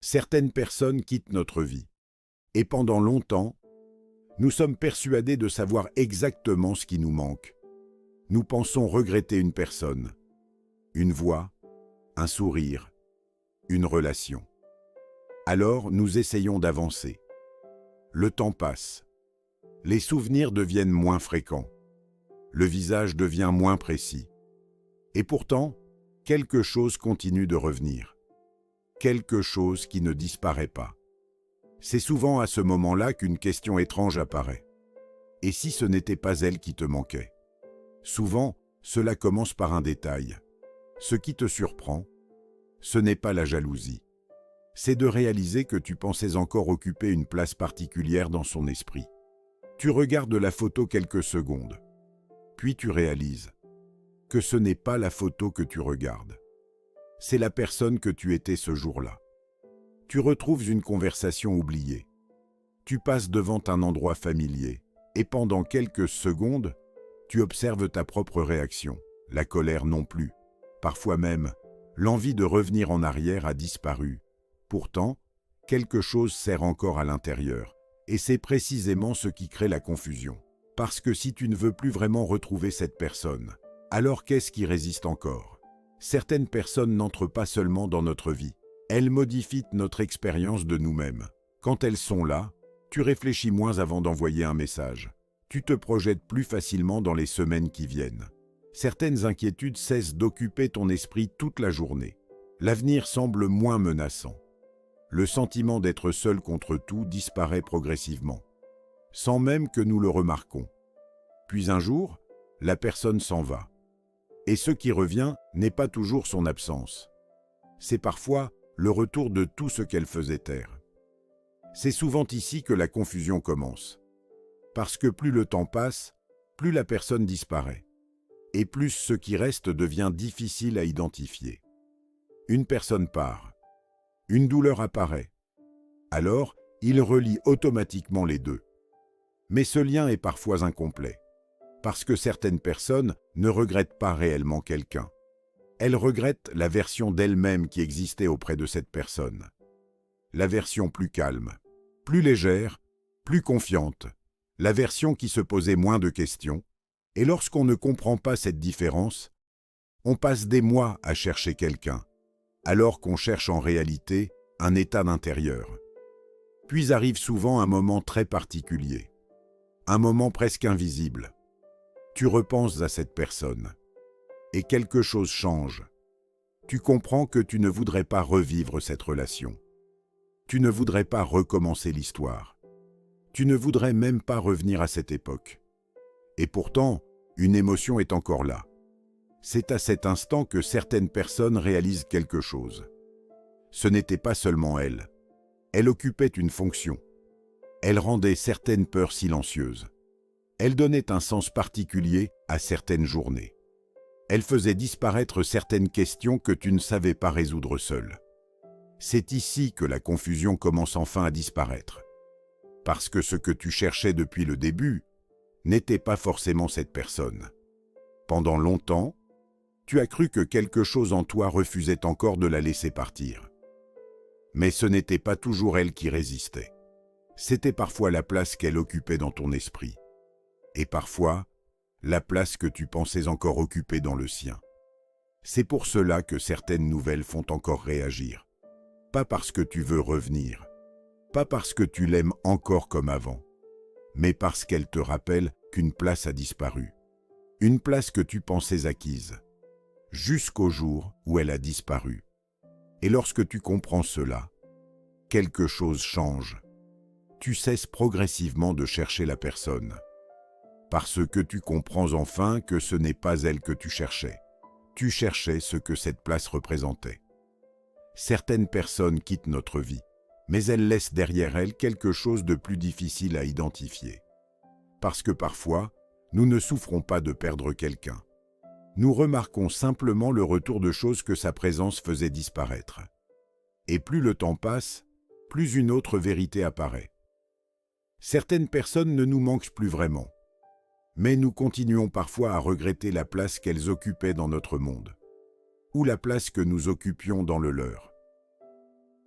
Certaines personnes quittent notre vie. Et pendant longtemps, nous sommes persuadés de savoir exactement ce qui nous manque. Nous pensons regretter une personne, une voix, un sourire, une relation. Alors nous essayons d'avancer. Le temps passe. Les souvenirs deviennent moins fréquents. Le visage devient moins précis. Et pourtant, quelque chose continue de revenir. Quelque chose qui ne disparaît pas. C'est souvent à ce moment-là qu'une question étrange apparaît. Et si ce n'était pas elle qui te manquait? Souvent, cela commence par un détail. Ce qui te surprend, ce n'est pas la jalousie. C'est de réaliser que tu pensais encore occuper une place particulière dans son esprit. Tu regardes la photo quelques secondes. Puis tu réalises que ce n'est pas la photo que tu regardes. C'est la personne que tu étais ce jour-là. Tu retrouves une conversation oubliée. Tu passes devant un endroit familier et pendant quelques secondes, tu observes ta propre réaction. La colère non plus. Parfois même, l'envie de revenir en arrière a disparu. Pourtant, quelque chose serre encore à l'intérieur. Et c'est précisément ce qui crée la confusion. Parce que si tu ne veux plus vraiment retrouver cette personne, alors qu'est-ce qui résiste encore? Certaines personnes n'entrent pas seulement dans notre vie. Elles modifient notre expérience de nous-mêmes. Quand elles sont là, tu réfléchis moins avant d'envoyer un message. Tu te projettes plus facilement dans les semaines qui viennent. Certaines inquiétudes cessent d'occuper ton esprit toute la journée. L'avenir semble moins menaçant. Le sentiment d'être seul contre tout disparaît progressivement, sans même que nous le remarquons. Puis un jour, la personne s'en va. Et ce qui revient n'est pas toujours son absence. C'est parfois le retour de tout ce qu'elle faisait taire. C'est souvent ici que la confusion commence. Parce que plus le temps passe, plus la personne disparaît. Et plus ce qui reste devient difficile à identifier. Une personne part. Une douleur apparaît. Alors, il relie automatiquement les deux. Mais ce lien est parfois incomplet. Parce que certaines personnes ne regrettent pas réellement quelqu'un. Elles regrettent la version d'elles-mêmes qui existait auprès de cette personne. La version plus calme, plus légère, plus confiante. La version qui se posait moins de questions. Et lorsqu'on ne comprend pas cette différence, on passe des mois à chercher quelqu'un, alors qu'on cherche en réalité un état d'intérieur. Puis arrive souvent un moment très particulier, un moment presque invisible. Tu repenses à cette personne, et quelque chose change. Tu comprends que tu ne voudrais pas revivre cette relation. Tu ne voudrais pas recommencer l'histoire. Tu ne voudrais même pas revenir à cette époque. Et pourtant, une émotion est encore là. C'est à cet instant que certaines personnes réalisent quelque chose. Ce n'était pas seulement elle. Elle occupait une fonction. Elle rendait certaines peurs silencieuses. Elle donnait un sens particulier à certaines journées. Elle faisait disparaître certaines questions que tu ne savais pas résoudre seul. C'est ici que la confusion commence enfin à disparaître. Parce que ce que tu cherchais depuis le début n'était pas forcément cette personne. Pendant longtemps, tu as cru que quelque chose en toi refusait encore de la laisser partir. Mais ce n'était pas toujours elle qui résistait. C'était parfois la place qu'elle occupait dans ton esprit. Et parfois, la place que tu pensais encore occuper dans le sien. C'est pour cela que certaines nouvelles font encore réagir. Pas parce que tu veux revenir, pas parce que tu l'aimes encore comme avant, mais parce qu'elle te rappelle qu'une place a disparu. Une place que tu pensais acquise, jusqu'au jour où elle a disparu. Et lorsque tu comprends cela, quelque chose change. Tu cesses progressivement de chercher la personne. Parce que tu comprends enfin que ce n'est pas elle que tu cherchais. Tu cherchais ce que cette place représentait. Certaines personnes quittent notre vie, mais elles laissent derrière elles quelque chose de plus difficile à identifier. Parce que parfois, nous ne souffrons pas de perdre quelqu'un. Nous remarquons simplement le retour de choses que sa présence faisait disparaître. Et plus le temps passe, plus une autre vérité apparaît. Certaines personnes ne nous manquent plus vraiment, mais nous continuons parfois à regretter la place qu'elles occupaient dans notre monde, ou la place que nous occupions dans le leur.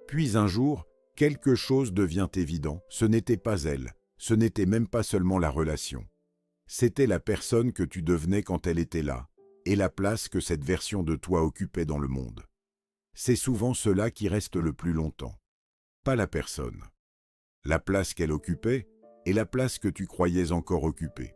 Puis un jour, quelque chose devient évident. Ce n'était pas elle, ce n'était même pas seulement la relation. C'était la personne que tu devenais quand elle était là, et la place que cette version de toi occupait dans le monde. C'est souvent cela qui reste le plus longtemps. Pas la personne. La place qu'elle occupait et la place que tu croyais encore occuper.